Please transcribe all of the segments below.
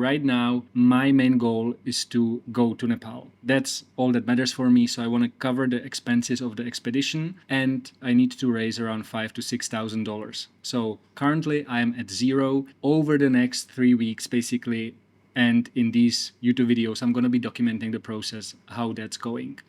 right now, my main goal is to go to Nepal. That's all that matters for me. So I want to cover the expenses of the expedition, and I need to raise around $5,000 to $6,000. So currently I am at zero. Over the next 3 weeks, basically, and in these YouTube videos, I'm going to be documenting the process, how that's going.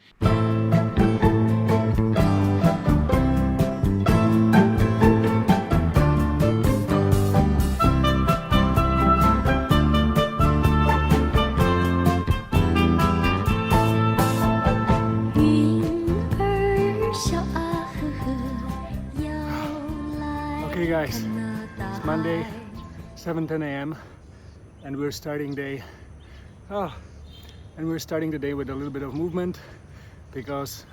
Okay guys, it's Monday, 7:10 a.m. and we're starting the day with a little bit of movement because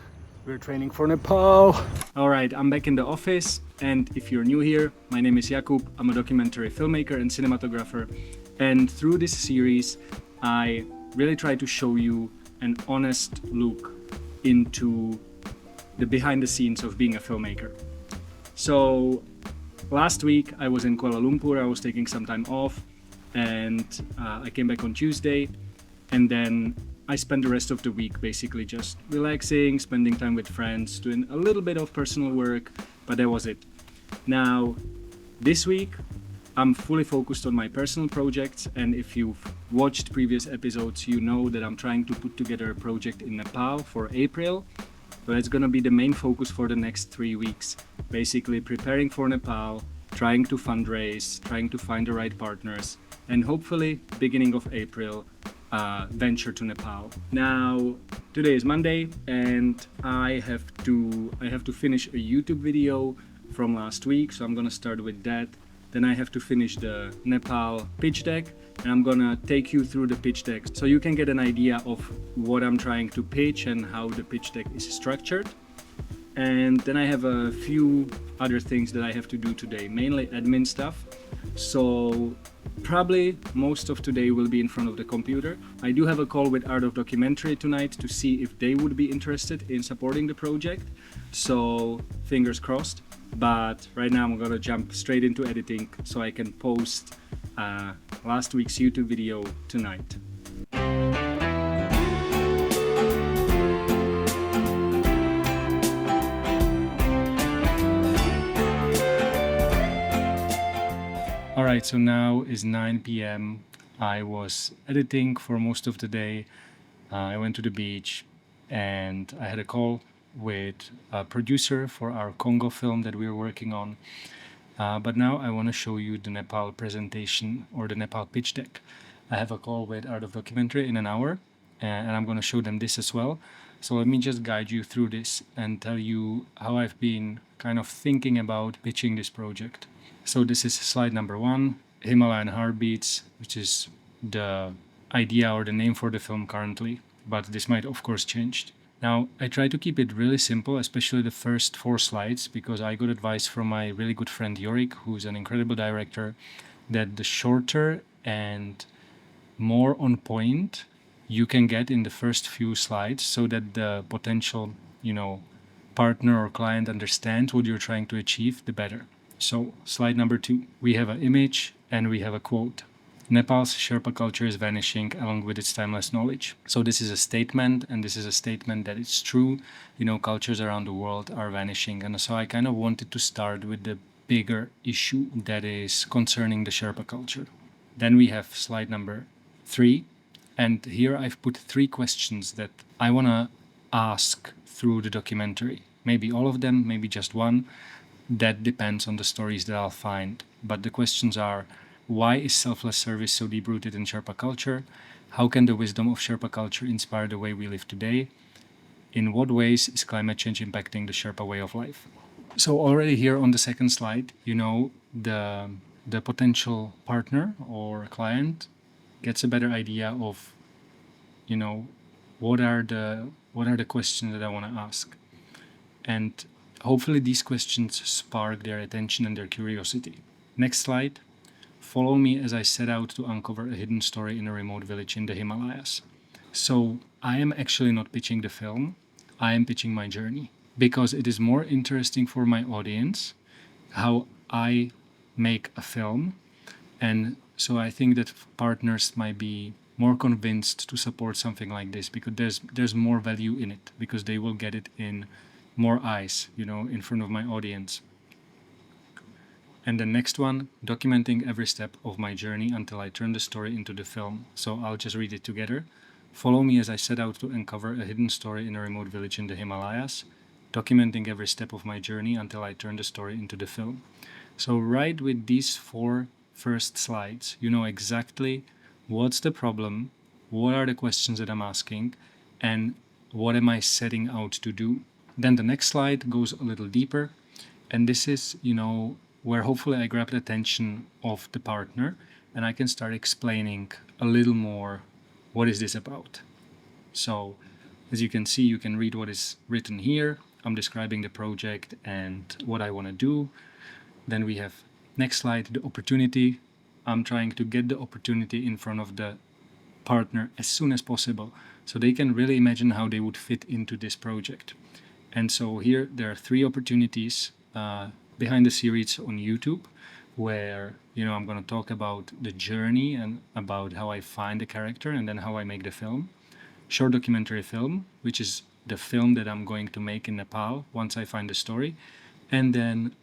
we're training for Nepal. All right, I'm back in the office, and if you're new here, my name is Jakub. I'm a documentary filmmaker and cinematographer, and through this series I really try to show you an honest look into the behind the scenes of being a filmmaker. So last week I was in Kuala Lumpur. I was taking some time off, and I came back on Tuesday, and then I spent the rest of the week basically just relaxing, spending time with friends, doing a little bit of personal work, but that was it. Now, this week I'm fully focused on my personal projects, and if you've watched previous episodes, you know that I'm trying to put together a project in Nepal for April. So that's gonna be the main focus for the next 3 weeks. Basically preparing for Nepal, trying to fundraise, trying to find the right partners, and hopefully beginning of April, venture to Nepal. Now, today is Monday, and I have to finish a YouTube video from last week, so I'm gonna start with that. Then I have to finish the Nepal pitch deck, and I'm gonna take you through the pitch deck so you can get an idea of what I'm trying to pitch and how the pitch deck is structured. And then I have a few other things that I have to do today, mainly admin stuff. So probably most of today will be in front of the computer. I do have a call with Art of Documentary tonight to see if they would be interested in supporting the project. So fingers crossed. But right now I'm gonna jump straight into editing so I can post last week's YouTube video tonight. Alright, so now is 9 p.m. I was editing for most of the day. I went to the beach and I had a call with a producer for our Congo film that we're working on. But now I want to show you the Nepal presentation or the Nepal pitch deck. I have a call with Art of Documentary in an hour, and I'm going to show them this as well. So let me just guide you through this and tell you how I've been kind of thinking about pitching this project. So this is slide number 1, Himalayan Heartbeats, which is the idea or the name for the film currently, but this might of course change. Now, I try to keep it really simple, especially the first 4 slides, because I got advice from my really good friend Jorik, who's an incredible director, that the shorter and more on point you can get in the first few slides so that the potential, partner or client understands what you're trying to achieve, the better. So, slide number 2, we have an image and we have a quote. Nepal's Sherpa culture is vanishing along with its timeless knowledge. So this is a statement, and this is a statement that it's true. Cultures around the world are vanishing. And so I kind of wanted to start with the bigger issue that is concerning the Sherpa culture. Then we have slide number 3. And here I've put 3 questions that I want to ask through the documentary. Maybe all of them, maybe just one. That depends on the stories that I'll find. But the questions are: why is selfless service so deep-rooted in Sherpa culture? How can the wisdom of Sherpa culture inspire the way we live today? In what ways is climate change impacting the Sherpa way of life? So already here on the second slide, the potential partner or client gets a better idea of, what are the questions that I want to ask. And hopefully these questions spark their attention and their curiosity. Next slide. Follow me as I set out to uncover a hidden story in a remote village in the Himalayas. So I am actually not pitching the film, I am pitching my journey, because it is more interesting for my audience how I make a film and So I think that partners might be more convinced to support something like this because there's more value in it, because they will get it in more eyes, in front of my audience. And the next one, documenting every step of my journey until I turn the story into the film. So I'll just read it together. Follow me as I set out to uncover a hidden story in a remote village in the Himalayas, documenting every step of my journey until I turn the story into the film. So right with these 4 first slides, you know exactly what's the problem, what are the questions that I'm asking, and what am I setting out to do. Then the next slide goes a little deeper, and this is, where hopefully I grab the attention of the partner and I can start explaining a little more what is this about. So as you can see, you can read what is written here. I'm describing the project and what I want to do. Then we have, next slide, the opportunity. I'm trying to get the opportunity in front of the partner as soon as possible so they can really imagine how they would fit into this project. And so here there are 3 opportunities behind the series on YouTube where, I'm going to talk about the journey and about how I find the character and then how I make the film. Short documentary film, which is the film that I'm going to make in Nepal once I find the story. And then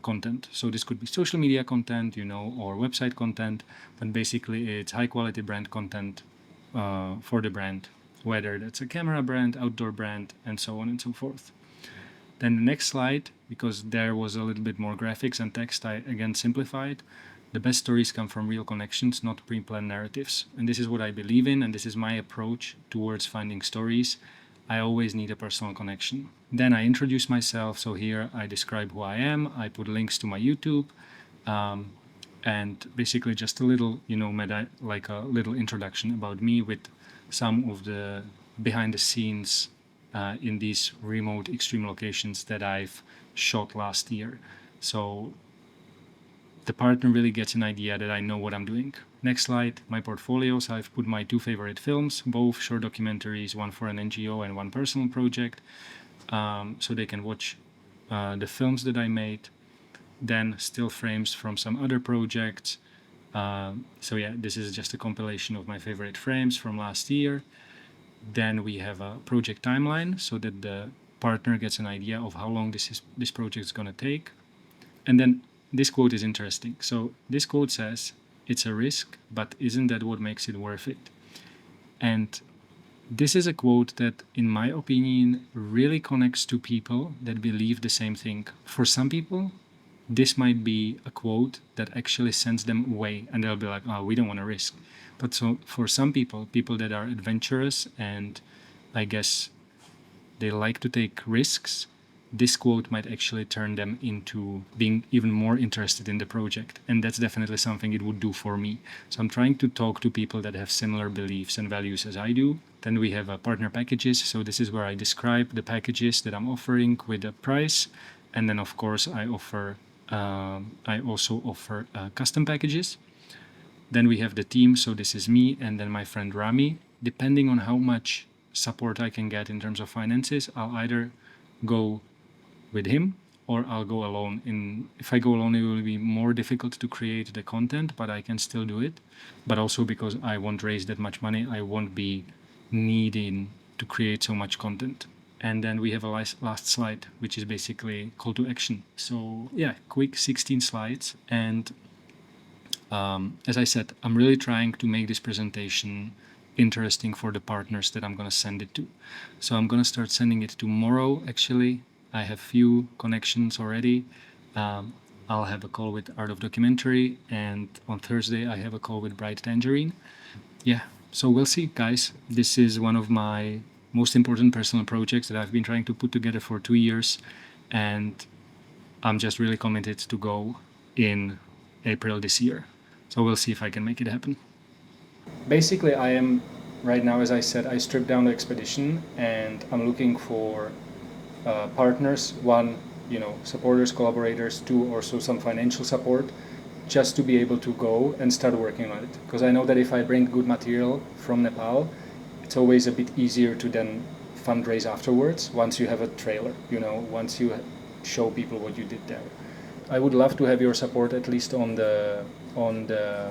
content. So this could be social media content, or website content, but basically it's high quality brand content for the brand, whether that's a camera brand, outdoor brand, and so on and so forth. Then the next slide, because there was a little bit more graphics and text, I again simplified. The best stories come from real connections, not pre-planned narratives. And this is what I believe in, and this is my approach towards finding stories. I always need a personal connection. Then I introduce myself. So here I describe who I am. I put links to my YouTube, and basically just a little, like a little introduction about me with some of the behind the scenes in these remote extreme locations that I've shot last year. So the partner really gets an idea that I know what I'm doing. Next slide, my portfolio. So I've put my 2 favorite films, both short documentaries, one for an NGO and one personal project, so they can watch the films that I made. Then still frames from some other projects. So yeah, this is just a compilation of my favorite frames from last year. Then we have a project timeline so that the partner gets an idea of how long this project is going to take. And then this quote is interesting. So this quote says, "It's a risk, but isn't that what makes it worth it?" And this is a quote that, in my opinion, really connects to people that believe the same thing. For some people, this might be a quote that actually sends them away and they'll be like, oh, we don't want to risk. But so for some people that are adventurous and I guess they like to take risks, this quote might actually turn them into being even more interested in the project. And that's definitely something it would do for me. So I'm trying to talk to people that have similar beliefs and values as I do. Then we have partner packages. So this is where I describe the packages that I'm offering with a price. And then of course I also offer custom packages. Then we have the team. So this is me and then my friend Rami. Depending on how much support I can get in terms of finances, I'll either go with him or I'll go alone. If I go alone, it will be more difficult to create the content, but I can still do it. But also because I won't raise that much money, I won't be needing to create so much content. And then we have a last slide, which is basically call to action. So yeah, quick 16 slides. And as I said, I'm really trying to make this presentation interesting for the partners that I'm going to send it to. So I'm going to start sending it tomorrow, actually. I have few connections already. I'll have a call with Art of Documentary, and on Thursday I have a call with Bright Tangerine. Yeah, so we'll see, guys. This is one of my most important personal projects that I've been trying to put together for 2 years, and I'm just really committed to go in April this year. So we'll see if I can make it happen. Basically, I am right now, as I said, I stripped down the expedition and I'm looking for partners. 1, supporters, collaborators. 2, also some financial support, just to be able to go and start working on it. Because I know that if I bring good material from Nepal, it's always a bit easier to then fundraise afterwards once you have a trailer, once you show people what you did there. I would love to have your support at least on the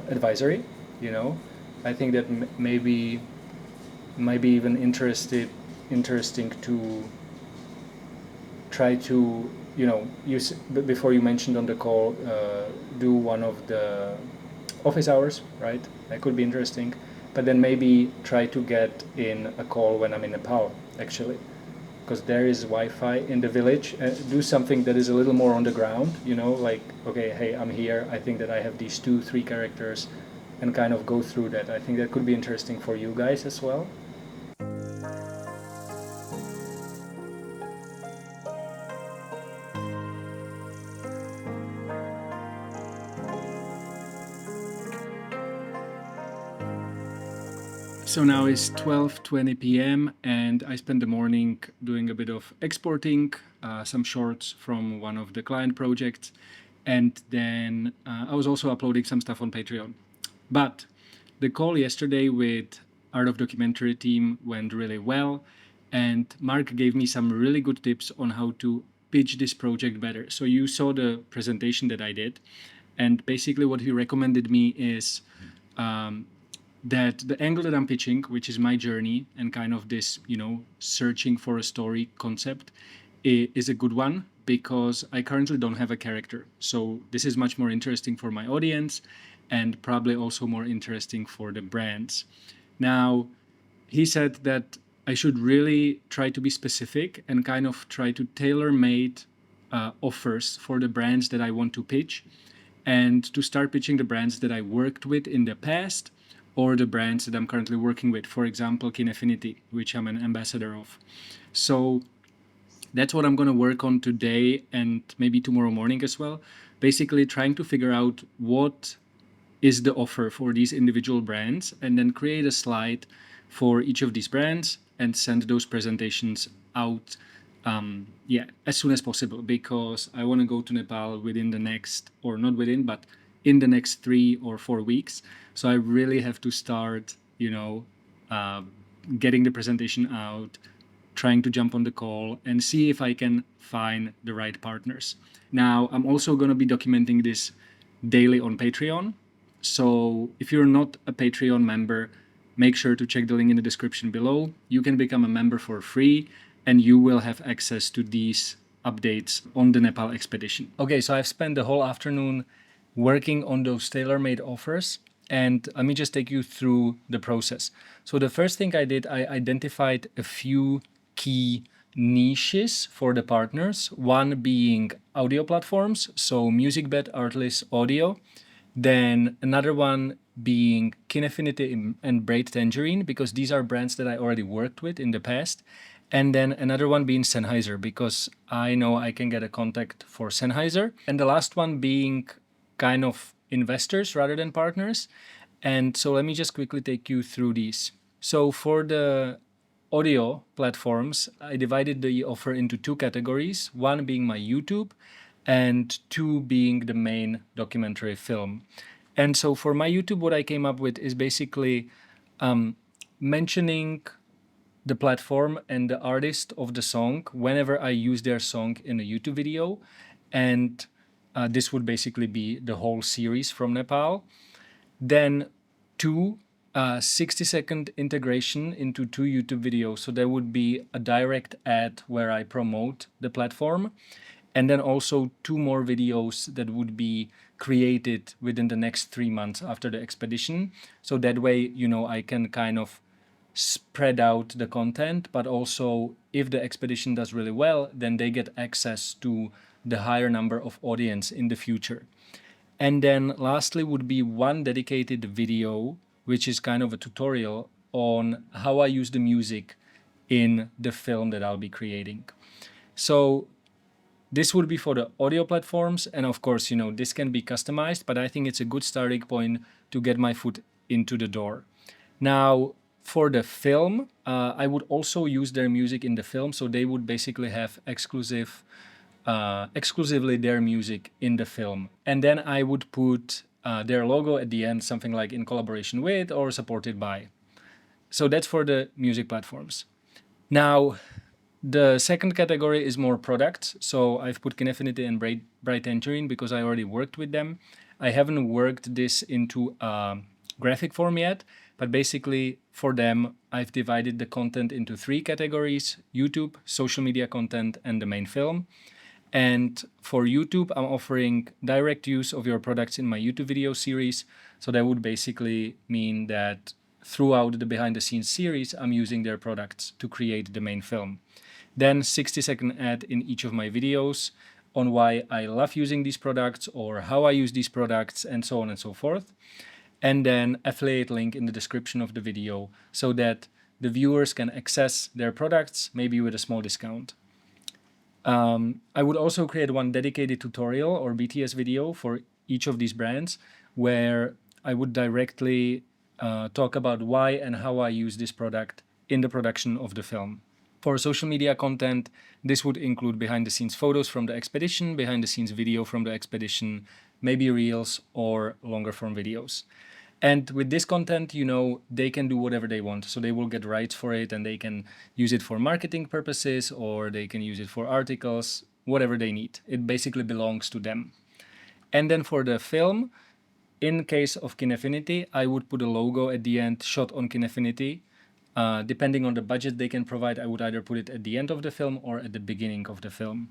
advisory. You know, I think that maybe might be even interesting to try to, you know, use before you mentioned on the call, do one of the office hours, right? That could be interesting. But then maybe try to get in a call when I'm in Nepal, actually, because there is Wi-Fi in the village. Do something that is a little more on the ground, you know, like, okay, hey, I'm here. I think that I have these 2-3 characters, and kind of go through that. I think that could be interesting for you guys as well. So now it's 12:20 p.m. and I spent the morning doing a bit of exporting, some shorts from one of the client projects, and then I was also uploading some stuff on Patreon. But the call yesterday with Art of Documentary team went really well, and Mark gave me some really good tips on how to pitch this project better. So you saw the presentation that I did, and basically what he recommended me is that the angle that I'm pitching, which is my journey and kind of this, you know, searching for a story concept, is a good one because I currently don't have a character. So this is much more interesting for my audience and probably also more interesting for the brands. Now, he said that I should really try to be specific and kind of try to tailor-made offers for the brands that I want to pitch, and to start pitching the brands that I worked with in the past or the brands that I'm currently working with. For example, Kinefinity, which I'm an ambassador of. So that's what I'm going to work on today and maybe tomorrow morning as well. Basically, trying to figure out what is the offer for these individual brands, and then create a slide for each of these brands and send those presentations out as soon as possible, because I want to go to Nepal within the next, or not within, but in the next 3 or 4 weeks. So I really have to start, you know, getting the presentation out, trying to jump on the call and see if I can find the right partners. Now, I'm also going to be documenting this daily on Patreon. So if you're not a Patreon member, make sure to check the link in the description below. You can become a member for free and you will have access to these updates on the Nepal expedition. Okay, so I've spent the whole afternoon working on those tailor-made offers, and let me just take you through the process. So the first thing I did, I identified a few key niches for the partners, one being audio platforms, so MusicBed, Artlist, Audio. Then another one being Kinefinity and Braid Tangerine, because these are brands that I already worked with in the past. And then another one being Sennheiser, because I know I can get a contact for Sennheiser. And the last one being kind of investors rather than partners. And so let me just quickly take you through these. So for the audio platforms, I divided the offer into 2 categories, one being my YouTube and 2 being the main documentary film. And so for my YouTube, what I came up with is basically mentioning the platform and the artist of the song whenever I use their song in a YouTube video. And this would basically be the whole series from Nepal. Then 2 60-second integration into 2 YouTube videos. So there would be a direct ad where I promote the platform, and then also 2 more videos that would be created within the next 3 months after the expedition. So that way, you know, I can kind of spread out the content, but also if the expedition does really well, then they get access to the higher number of audience in the future. And then lastly would be 1 dedicated video, which is kind of a tutorial on how I use the music in the film that I'll be creating. So this would be for the audio platforms. And of course, you know, this can be customized, but I think it's a good starting point to get my foot into the door. Now, for the film, I would also use their music in the film. So they would basically have exclusively their music in the film. And then I would put their logo at the end, something like in collaboration with or supported by. So that's for the music platforms. Now, The second category is more products. So I've put Kinefinity and Bright Tangerine because I already worked with them. I haven't worked this into a graphic form yet, but basically for them, I've divided the content into three categories: YouTube, social media content, and the main film. And for YouTube, I'm offering direct use of your products in my YouTube video series. So that would basically mean that throughout the behind the scenes series, I'm using their products to create the main film. Then 60-second ad in each of my videos on why I love using these products or how I use these products and so on and so forth. And then affiliate link in the description of the video so that the viewers can access their products, maybe with a small discount. I would also create one dedicated tutorial or BTS video for each of these brands where I would directly talk about why and how I use this product in the production of the film. For social media content, this would include behind the scenes photos from the expedition, behind the scenes video from the expedition, maybe reels or longer form videos. And with this content, they can do whatever they want. So they will get rights for it and they can use it for marketing purposes or they can use it for articles, whatever they need. It basically belongs to them. And then for the film, in case of Kinefinity, I would put a logo at the end shot on Kinefinity. Depending on the budget they can provide, I would either put it at the end of the film or at the beginning of the film.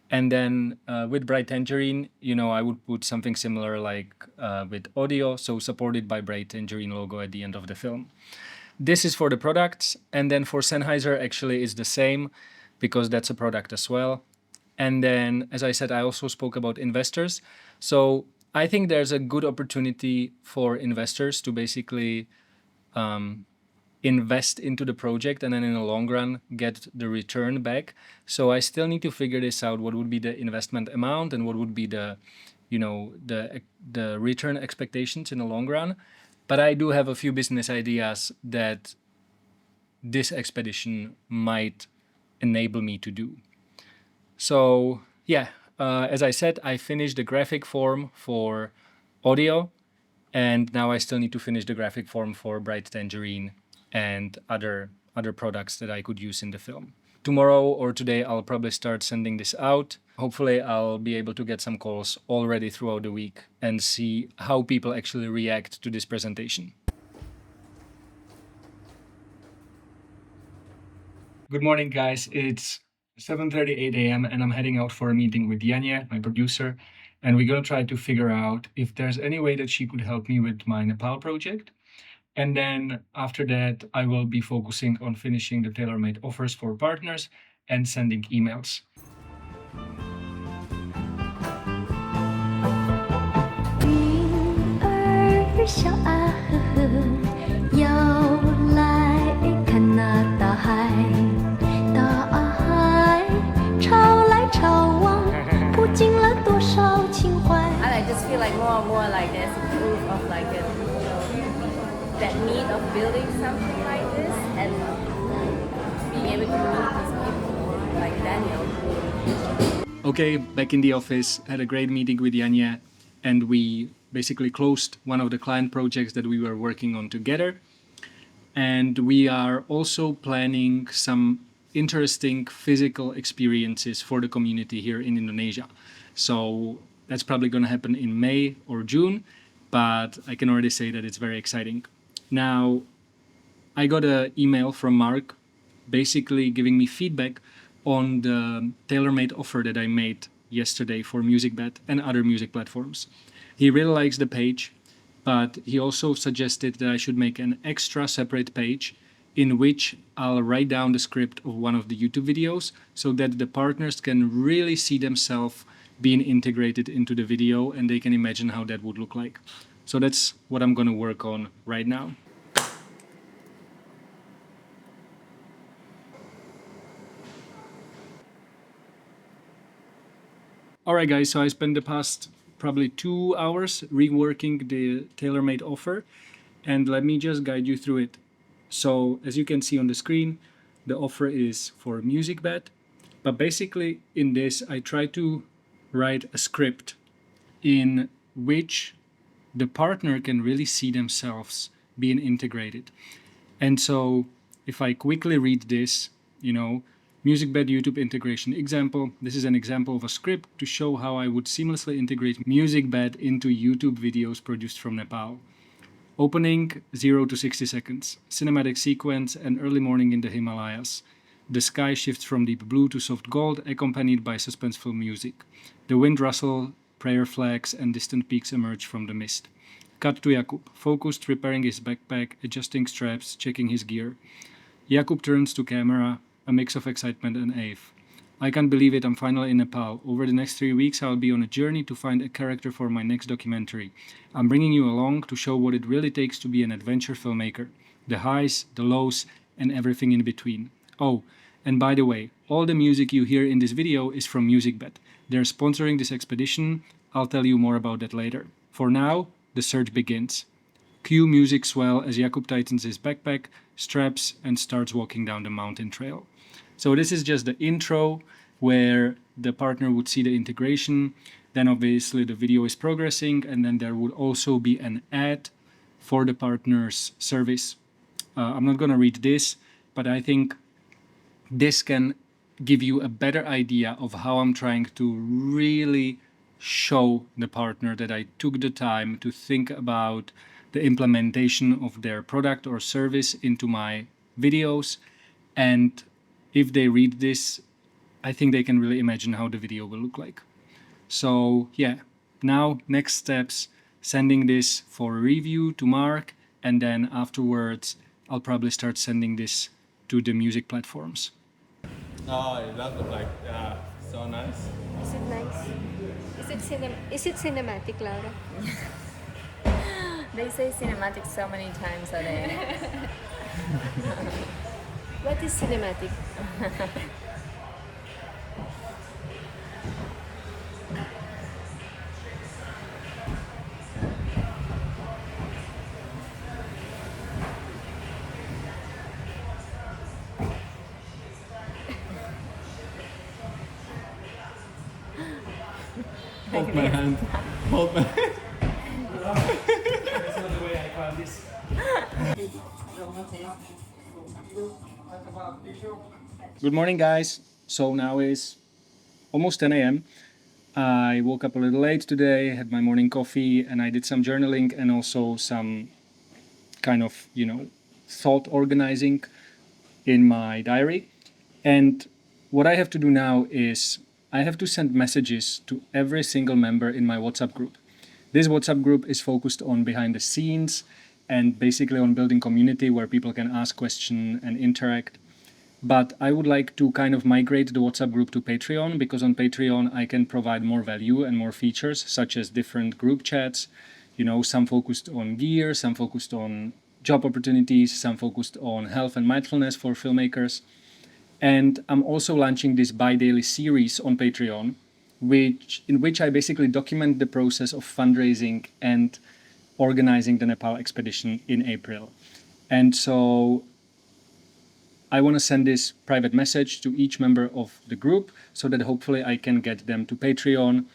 And then with Bright Tangerine, I would put something similar like with audio, so supported by Bright Tangerine logo at the end of the film. This is for the products. And then for Sennheiser, actually, it's the same because that's a product as well. And then, as I said, I also spoke about investors. So I think there's a good opportunity for investors to basically invest into the project and then in the long run get the return back. So I still need to figure this out. What would be the investment amount and what would be the return expectations in the long run. But I do have a few business ideas that this expedition might enable me to do. So yeah, as I said, I finished the graphic form for audio, and now I still need to finish the graphic form for Bright Tangerine and other products that I could use in the film. Tomorrow or today, I'll probably start sending this out. Hopefully, I'll be able to get some calls already throughout the week and see how people actually react to this presentation. Good morning, guys. It's 7:38 a.m. and I'm heading out for a meeting with Yanya, my producer, and we're going to try to figure out if there's any way that she could help me with my Nepal project. And then after that, I will be focusing on finishing the tailor-made offers for partners and sending emails. 云儿小啊呵呵，摇来看那大海，大海潮来潮往，谱进了多少情怀。I just feel like more and more like there's a proof of like that need of building something like this and being able to meet these people like Daniel. Okay, back in the office, had a great meeting with Yanya, and we basically closed one of the client projects that we were working on together. And we are also planning some interesting physical experiences for the community here in Indonesia. So that's probably going to happen in May or June, but I can already say that it's very exciting. Now, I got an email from Mark basically giving me feedback on the tailor-made offer that I made yesterday for MusicBed and other music platforms. He really likes the page, but he also suggested that I should make an extra separate page in which I'll write down the script of one of the YouTube videos so that the partners can really see themselves being integrated into the video and they can imagine how that would look like. So that's what I'm going to work on right now. Alright guys, so I spent the past probably 2 hours reworking the tailor-made offer, and let me just guide you through it. So as you can see on the screen, the offer is for MusicBed, but basically in this I try to write a script in which the partner can really see themselves being integrated. And so if I quickly read this, MusicBed YouTube integration example. This is an example of a script to show how I would seamlessly integrate MusicBed into YouTube videos produced from Nepal. Opening 0 to 60 seconds. Cinematic sequence and early morning in the Himalayas. The sky shifts from deep blue to soft gold, accompanied by suspenseful music. The wind rustle, prayer flags, and distant peaks emerge from the mist. Cut to Jakub, focused, repairing his backpack, adjusting straps, checking his gear. Jakub turns to camera, a mix of excitement and awe. I can't believe it, I'm finally in Nepal. Over the next 3 weeks, I'll be on a journey to find a character for my next documentary. I'm bringing you along to show what it really takes to be an adventure filmmaker. The highs, the lows, and everything in between. Oh, and by the way, all the music you hear in this video is from MusicBed. They're sponsoring this expedition. I'll tell you more about that later. For now, the search begins. Cue music swell as Jakub tightens his backpack, straps, and starts walking down the mountain trail. So this is just the intro where the partner would see the integration. Then obviously the video is progressing, and then there would also be an ad for the partner's service. I'm not going to read this, but I think this can give you a better idea of how I'm trying to really show the partner that I took the time to think about the implementation of their product or service into my videos. And if they read this, I think they can really imagine how the video will look like. So yeah, now next steps, sending this for review to Mark, and then afterwards I'll probably start sending this to the music platforms. Oh, that looked like so nice. Is it nice? Is it cinematic, Laura? They say cinematic so many times a day. What is cinematic? Hold my hand. Hold my hand. That's not the way I found this. Good morning, guys. So now is almost 10 a.m. I woke up a little late today, had my morning coffee, and I did some journaling and also some kind of, thought organizing in my diary. And what I have to do now is I have to send messages to every single member in my WhatsApp group. This WhatsApp group is focused on behind the scenes and basically on building community where people can ask questions and interact. But I would like to kind of migrate the WhatsApp group to Patreon, because on Patreon I can provide more value and more features, such as different group chats, some focused on gear, some focused on job opportunities, some focused on health and mindfulness for filmmakers. And I'm also launching this bi-daily series on Patreon, in which I basically document the process of fundraising and organizing the Nepal expedition in April. And so I want to send this private message to each member of the group so that hopefully I can get them to Patreon.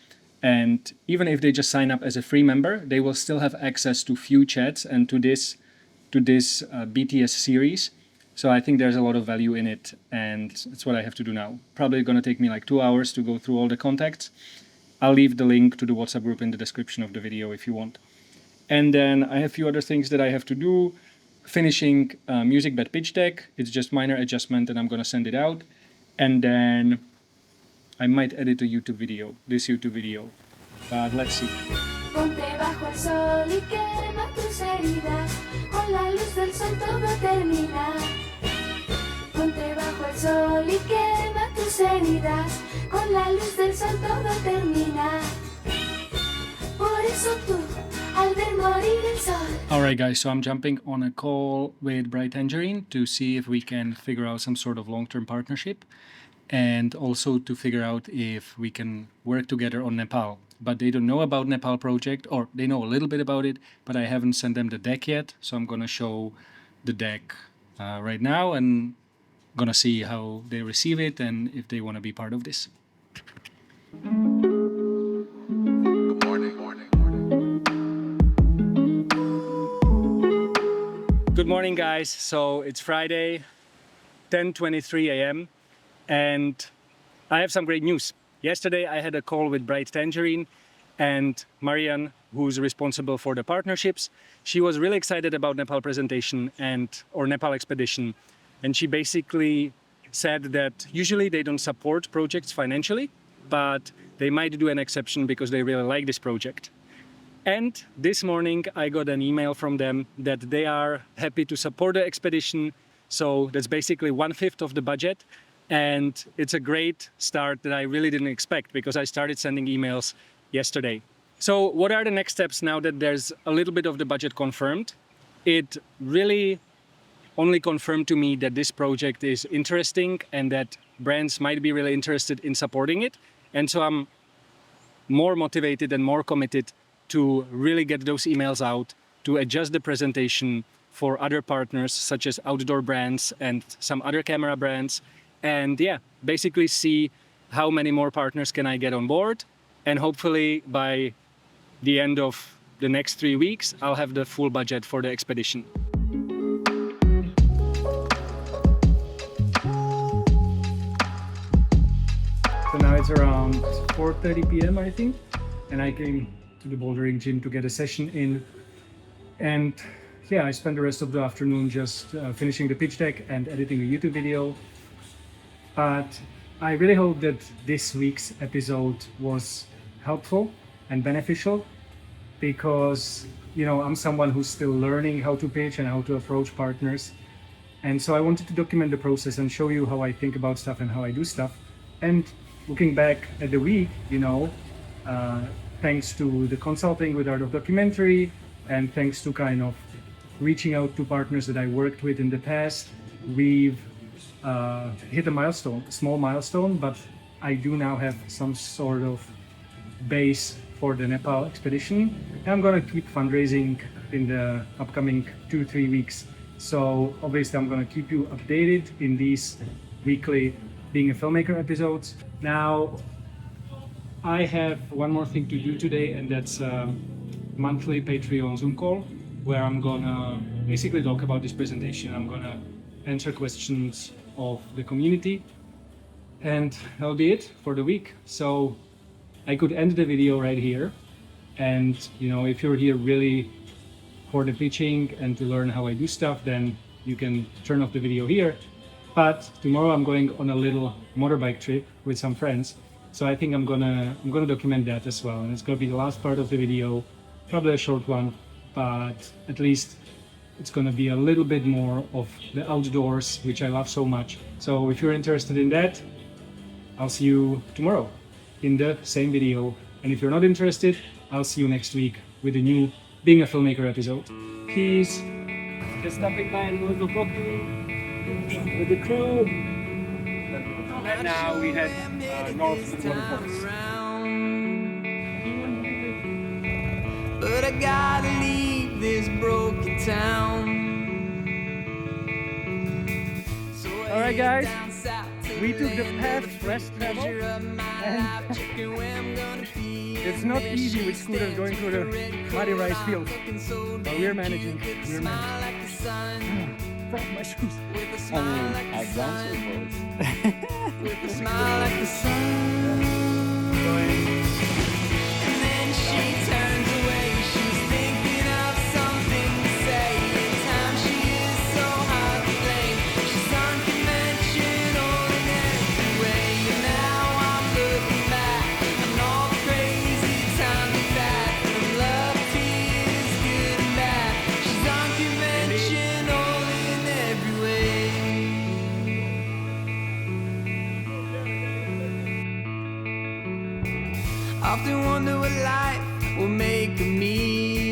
And even if they just sign up as a free member, they will still have access to few chats and to this BTS series. So I think there's a lot of value in it, and that's what I have to do now. Probably going to take me like 2 hours to go through all the contacts. I'll leave the link to the WhatsApp group in the description of the video if you want. And then I have a few other things that I have to do. Finishing MusicBed pitch deck. It's just minor adjustment and I'm going to send it out. And then I might edit a YouTube video, this YouTube video. But let's see. Ponte bajo el sol y quema tus heridas, con la luz del sol todo termina. Ponte bajo el sol y quema tus heridas, con la luz del sol todo termina. Por eso tú, al ver morir el sol. Alright guys, so I'm jumping on a call with Bright Tangerine to see if we can figure out some sort of long-term partnership, and also to figure out if we can work together on Nepal. But they don't know about Nepal project, or they know a little bit about it, but I haven't sent them the deck yet. So I'm gonna show the deck right now and gonna see how they receive it and if they want to be part of this. Good morning, guys. So it's Friday, 10:23 a.m. And I have some great news. Yesterday, I had a call with Bright Tangerine and Marianne, who's responsible for the partnerships. She was really excited about Nepal presentation or Nepal expedition. And she basically said that usually they don't support projects financially, but they might do an exception because they really like this project. And this morning I got an email from them that they are happy to support the expedition. So that's basically 1/5 of the budget. And it's a great start that I really didn't expect because I started sending emails yesterday. So what are the next steps now that there's a little bit of the budget confirmed? It really only confirmed to me that this project is interesting and that brands might be really interested in supporting it. And so I'm more motivated and more committed to really get those emails out, to adjust the presentation for other partners such as outdoor brands and some other camera brands. And yeah, basically see how many more partners can I get on board. And hopefully by the end of the next 3 weeks, I'll have the full budget for the expedition. So now it's around 4:30 p.m. I think, and I came to the bouldering gym to get a session in. And yeah, I spent the rest of the afternoon just finishing the pitch deck and editing a YouTube video. But I really hope that this week's episode was helpful and beneficial because, you know, I'm someone who's still learning how to pitch and how to approach partners. And so I wanted to document the process and show you how I think about stuff and how I do stuff. And looking back at the week, you know, thanks to the consulting with Art of Documentary and thanks to kind of reaching out to partners that I worked with in the past, we've hit a milestone, a small milestone, but I do now have some sort of base for the Nepal expedition. And I'm gonna keep fundraising in the upcoming 2-3 weeks. So obviously I'm gonna keep you updated in these weekly Being a Filmmaker episodes. Now, I have one more thing to do today, and that's a monthly Patreon Zoom call where I'm gonna basically talk about this presentation. I'm gonna answer questions of the community, and that'll be it for the week. So I could end the video right here, and you know, if you're here really for the pitching and to learn how I do stuff, then you can turn off the video here. But tomorrow I'm going on a little motorbike trip with some friends, so I think I'm gonna document that as well, and it's gonna be the last part of the video, probably a short one, but at least it's gonna be a little bit more of the outdoors, which I love so much. So if you're interested in that, I'll see you tomorrow in the same video. And if you're not interested, I'll see you next week with a new Being a Filmmaker episode. Peace. Just stopping by a little coffee with the crew. And now we head north to the waterfalls. But I gotta leave this broken town. So All right, guys, we took the path less traveled, and it's not easy with scooters going through the muddy rice fields, but we're managing. My shoes. Advanced reports. With a smile like the sun. And then she turns away. She's thinking of something to say. In time she is so hard to blame. She's unconventional in every way. And now I'm looking back on all the crazy times we've had. From love, tears, good and bad. She's unconventional in every way. Often wonder what life will make of me.